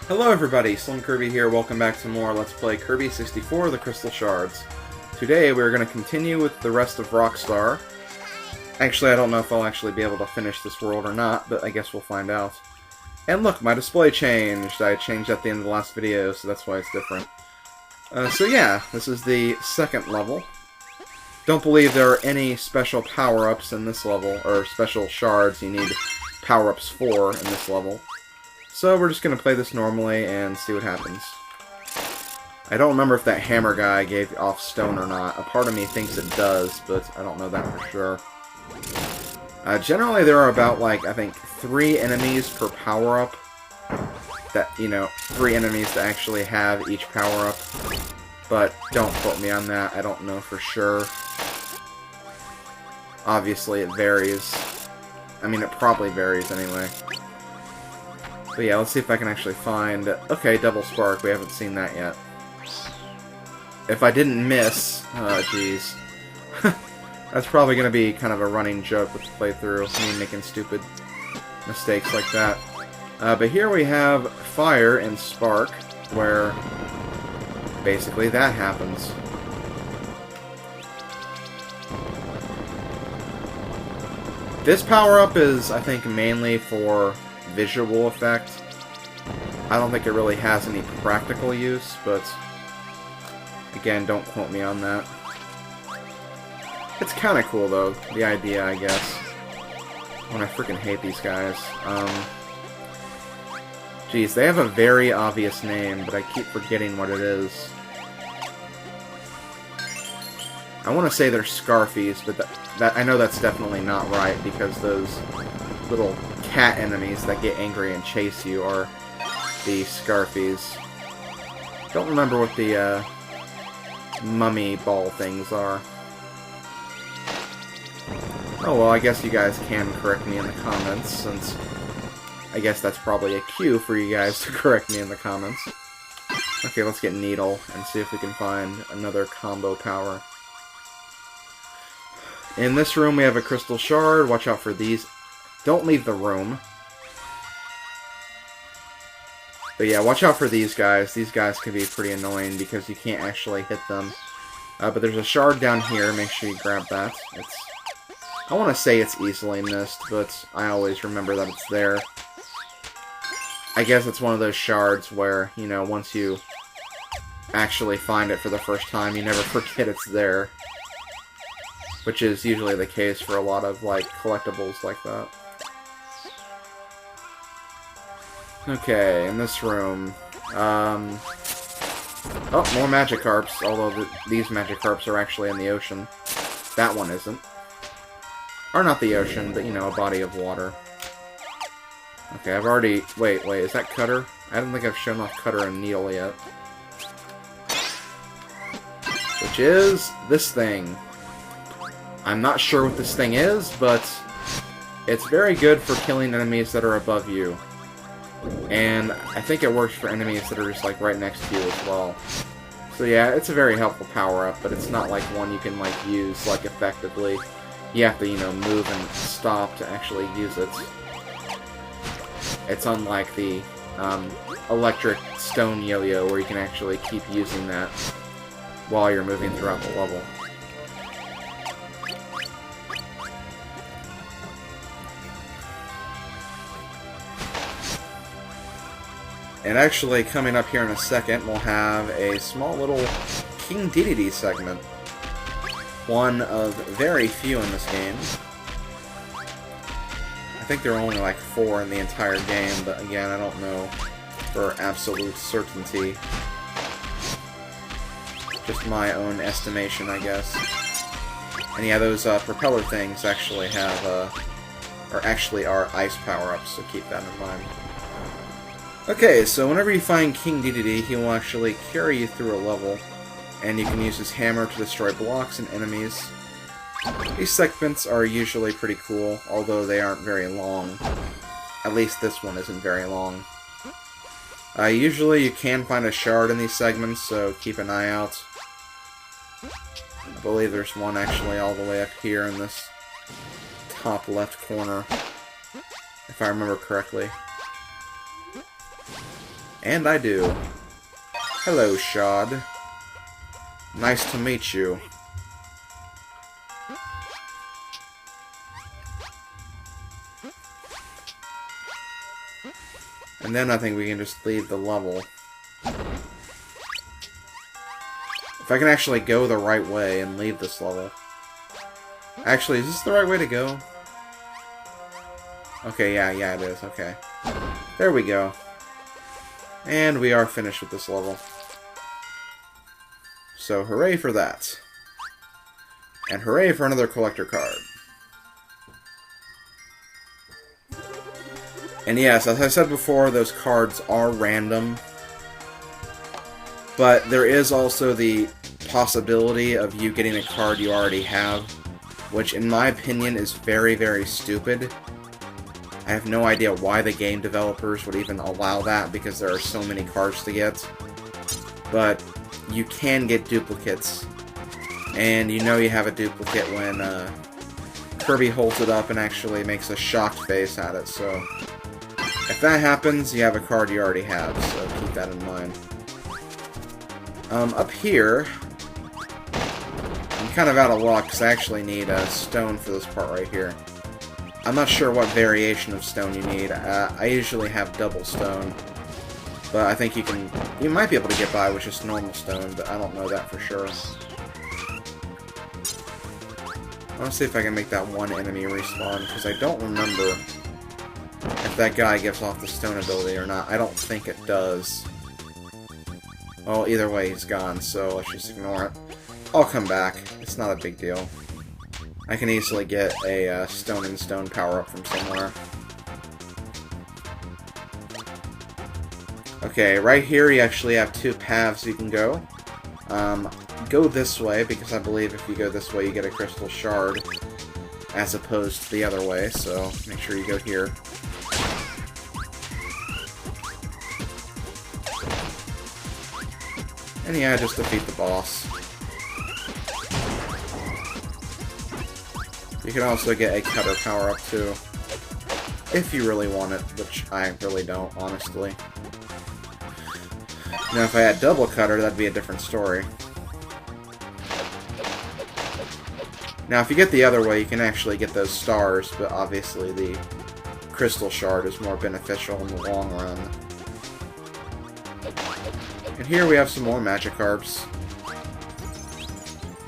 Hello everybody, Slim Kirby here, welcome back to more Let's Play Kirby 64, The Crystal Shards. Today we're going to continue with the rest of Rockstar. Actually, I don't know if I'll actually be able to finish this world or not, but I guess we'll find out. And look, my display changed! I changed at the end of the last video, so that's why it's different. So yeah, this is the second level. Don't believe there are any special power-ups in this level, or special shards you need power-ups for in this level. So we're just going to play this normally and see what happens. I don't remember if that hammer guy gave off stone or not. A part of me thinks it does, but I don't know that for sure. Generally there are about, like, I think 3 enemies per power-up. That, you know, 3 enemies that actually have each power-up. But don't quote me on that, I don't know for sure. Obviously it varies. I mean, it probably varies anyway. But yeah, let's see if I can actually find... Okay, Double Spark, we haven't seen that yet. If I didn't miss... Oh, jeez. That's probably going to be kind of a running joke with the playthrough, me making stupid mistakes like that. But here we have Fire and Spark, where basically that happens. This power-up is, I think, mainly for visual effect. I don't think it really has any practical use, but again, don't quote me on that. It's kind of cool, though, the idea, I guess. Oh, I freaking hate these guys. Geez, they have a very obvious name, but I keep forgetting what it is. I want to say they're Scarfies, but that I know that's definitely not right, because those little cat enemies that get angry and chase you are the Scarfies. Don't remember what the mummy ball things are. Oh well, I guess you guys can correct me in the comments, since I guess that's probably a cue for you guys to correct me in the comments. Okay, let's get Needle and see if we can find another combo power. In this room we have a Crystal Shard. Watch out for these. Don't leave the room. But yeah, watch out for these guys. These guys can be pretty annoying because you can't actually hit them. But there's a shard down here. Make sure you grab that. I want to say it's easily missed, but I always remember that it's there. I guess it's one of those shards where, you know, once you actually find it for the first time, you never forget it's there. Which is usually the case for a lot of, like, collectibles like that. Okay, in this room, oh, more Magikarps, although these Magikarps are actually in the ocean. That one isn't. Or not the ocean, but, you know, a body of water. Okay, I've already... Wait, is that Cutter? I don't think I've shown off Cutter and Needle yet. Which is this thing. I'm not sure what this thing is, but it's very good for killing enemies that are above you. And I think it works for enemies that are just, like, right next to you as well. So yeah, it's a very helpful power-up, but it's not, like, one you can, like, use, like, effectively. You have to, you know, move and stop to actually use it. It's unlike the electric stone yo-yo, where you can actually keep using that while you're moving throughout the level. And actually, coming up here in a second, we'll have a small little King Dedede segment. One of very few in this game. I think there are only like 4 in the entire game, but again, I don't know for absolute certainty. Just my own estimation, I guess. And yeah, those propeller things actually have, are ice power-ups, so keep that in mind. Okay, so whenever you find King Dedede, he will actually carry you through a level, and you can use his hammer to destroy blocks and enemies. These segments are usually pretty cool, although they aren't very long. At least this one isn't very long. Usually you can find a shard in these segments, so keep an eye out. I believe there's one actually all the way up here in this top left corner, if I remember correctly. And I do. Hello, Shard. Nice to meet you. And then I think we can just leave the level. If I can actually go the right way and leave this level. Actually, is this the right way to go? Okay, yeah, it is. Okay. There we go. And we are finished with this level. So, hooray for that. And hooray for another collector card. And yes, as I said before, those cards are random. But there is also the possibility of you getting a card you already have, which in my opinion is very, very stupid. I have no idea why the game developers would even allow that, because there are so many cards to get. But you can get duplicates, and you know you have a duplicate when Kirby holds it up and actually makes a shocked face at it, so if that happens, you have a card you already have, so keep that in mind. Up here, I'm kind of out of luck, because I actually need a stone for this part right here. I'm not sure what variation of stone you need. I usually have double stone, but I think you might be able to get by with just normal stone, but I don't know that for sure. I want to see if I can make that one enemy respawn, because I don't remember if that guy gives off the stone ability or not. I don't think it does. Well, either way, he's gone, so let's just ignore it. I'll come back. It's not a big deal. I can easily get a stone and stone power-up from somewhere. Okay, right here you actually have two paths you can go. Go this way, because I believe if you go this way you get a crystal shard, as opposed to the other way, so make sure you go here. And yeah, just defeat the boss. You can also get a cutter power-up too, if you really want it, which I really don't, honestly. Now, if I had double cutter, that'd be a different story. Now, if you get the other way, you can actually get those stars, but obviously the crystal shard is more beneficial in the long run. And here we have some more Magikarps.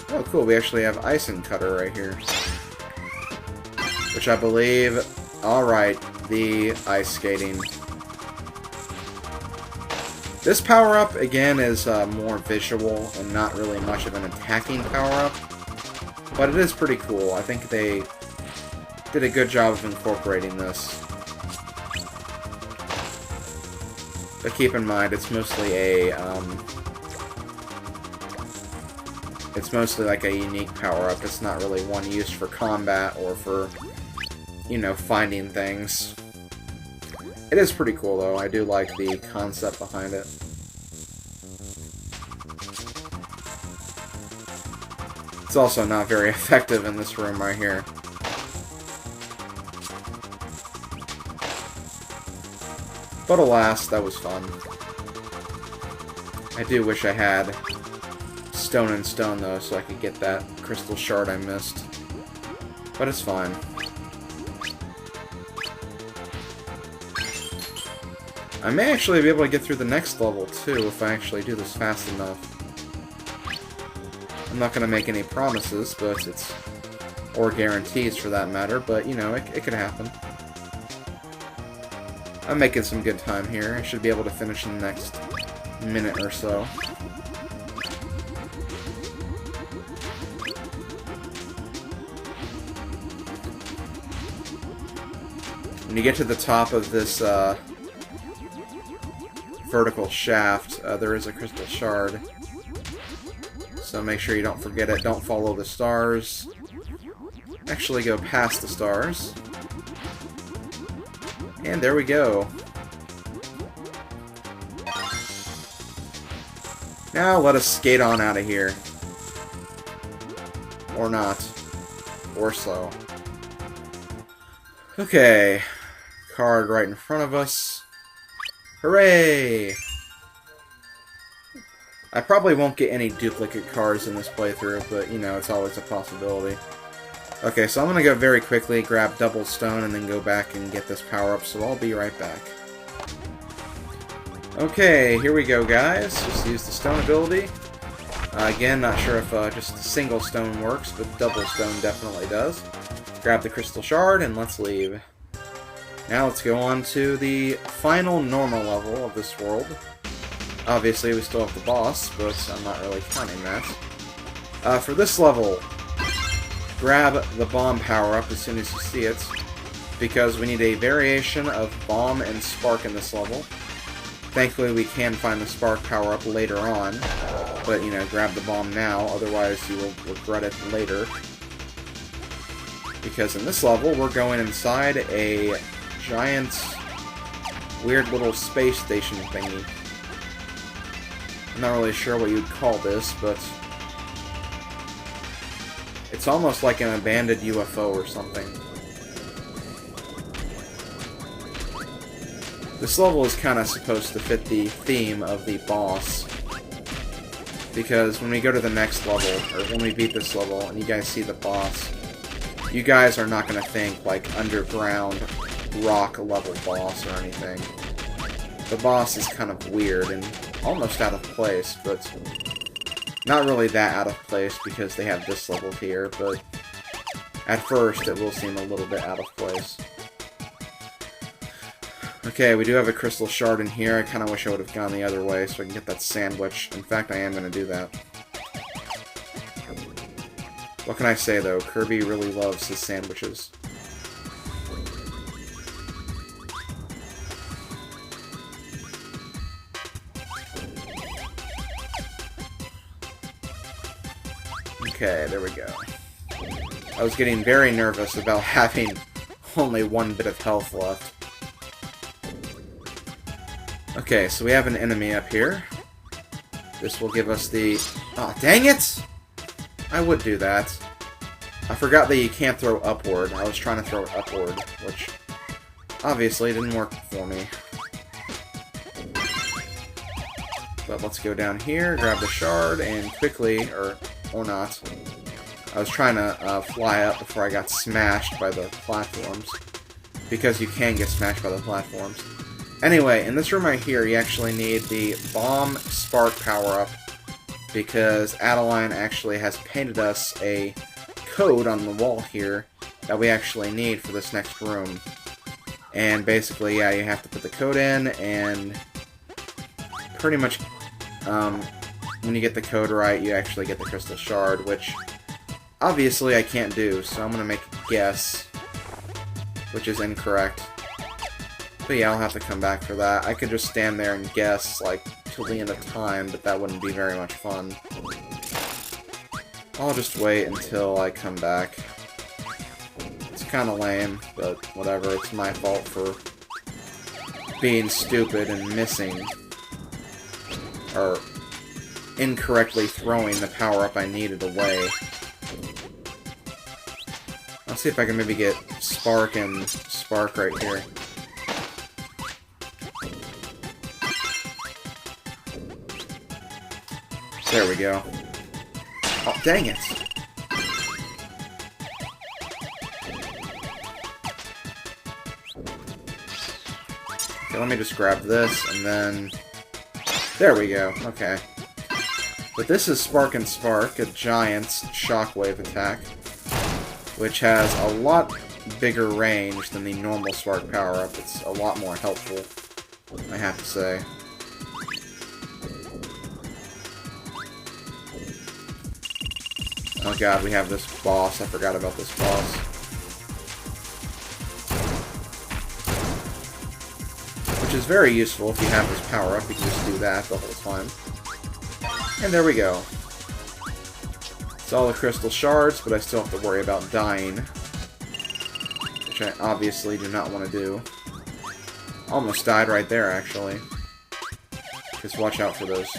Oh, cool, we actually have Ice and Cutter right here. Which I believe... Alright, the ice skating. This power-up, again, is more visual and not really much of an attacking power-up. But it is pretty cool. I think they did a good job of incorporating this. But keep in mind, it's mostly a, it's mostly like a unique power-up. It's not really one used for combat or for, you know, finding things. It is pretty cool, though. I do like the concept behind it. It's also not very effective in this room right here. But alas, that was fun. I do wish I had stone and stone, though, so I could get that crystal shard I missed. But it's fine. I may actually be able to get through the next level, too, if I actually do this fast enough. I'm not going to make any promises, but it's... or guarantees, for that matter, but, you know, it could happen. I'm making some good time here. I should be able to finish in the next minute or so. When you get to the top of this vertical shaft, there is a crystal shard. So make sure you don't forget it. Don't follow the stars. Actually go past the stars. And there we go. Now let us skate on out of here. Or not. Or so. Okay. Card right in front of us. Hooray! I probably won't get any duplicate cards in this playthrough, but, you know, it's always a possibility. Okay, so I'm going to go very quickly, grab double stone, and then go back and get this power-up, so I'll be right back. Okay, here we go, guys. Just use the stone ability. Again, not sure if just single stone works, but double stone definitely does. Grab the crystal shard, and let's leave. Now let's go on to the final normal level of this world. Obviously, we still have the boss, but I'm not really counting that. For this level, grab the bomb power-up as soon as you see it, because we need a variation of bomb and spark in this level. Thankfully, we can find the spark power-up later on, but, you know, grab the bomb now, otherwise you will regret it later. Because in this level, we're going inside a giant, weird little space station thingy. I'm not really sure what you'd call this, but it's almost like an abandoned UFO or something. This level is kind of supposed to fit the theme of the boss, because when we go to the next level, or when we beat this level, and you guys see the boss, you guys are not going to think like underground rock level boss or anything. The boss is kind of weird and almost out of place, but not really that out of place because they have this level here, but at first it will seem a little bit out of place. Okay, we do have a crystal shard in here. I kind of wish I would have gone the other way so I can get that sandwich. In fact, I am going to do that. What can I say, though? Kirby really loves his sandwiches. Okay, there we go. I was getting very nervous about having only one bit of health left. Okay, so we have an enemy up here. This will give us the... Oh, dang it! I would do that. I forgot that you can't throw upward. I was trying to throw it upward, which obviously didn't work for me. But let's go down here, grab the shard, and quickly, or not. I was trying to fly up before I got smashed by the platforms, because you can get smashed by the platforms. Anyway, in this room right here, you actually need the bomb spark power-up, because Adeline actually has painted us a code on the wall here that we actually need for this next room. And basically, yeah, you have to put the code in, and pretty much, when you get the code right, you actually get the crystal shard, which obviously I can't do, so I'm going to make a guess, which is incorrect. But yeah, I'll have to come back for that. I could just stand there and guess, like, till the end of time, but that wouldn't be very much fun. I'll just wait until I come back. It's kinda lame, but whatever, it's my fault for being stupid and missing, or incorrectly throwing the power-up I needed away. I'll see if I can maybe get Spark and Spark right here. There we go. Oh, dang it! Okay, let me just grab this, and then... There we go, okay. But this is Spark and Spark, a giant shockwave attack, which has a lot bigger range than the normal Spark power-up. It's a lot more helpful, I have to say. Oh god, we have this boss. I forgot about this boss. Which is very useful if you have this power-up. You can just do that the whole time. And there we go. It's all the crystal shards, but I still have to worry about dying. Which I obviously do not want to do. Almost died right there, actually. Just watch out for those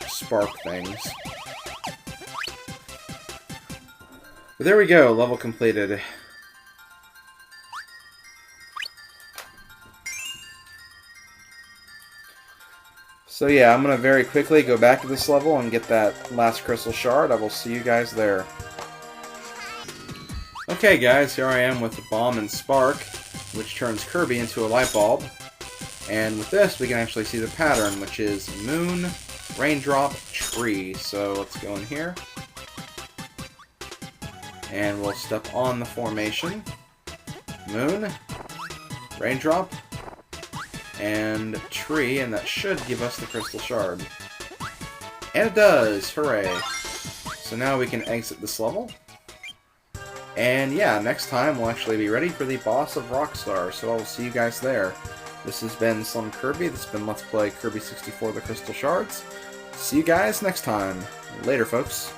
spark things. But there we go, level completed. So yeah, I'm going to very quickly go back to this level and get that last crystal shard. I will see you guys there. Okay guys, here I am with the Bomb and Spark, which turns Kirby into a light bulb. And with this, we can actually see the pattern, which is Moon, Raindrop, Tree. So let's go in here. And we'll step on the formation. Moon, Raindrop, and Tree, and that should give us the Crystal Shard. And it does! Hooray! So now we can exit this level. And yeah, next time we'll actually be ready for the boss of Rockstar, so I'll see you guys there. This has been Slim Kirby, this has been Let's Play Kirby 64 The Crystal Shards. See you guys next time. Later, folks.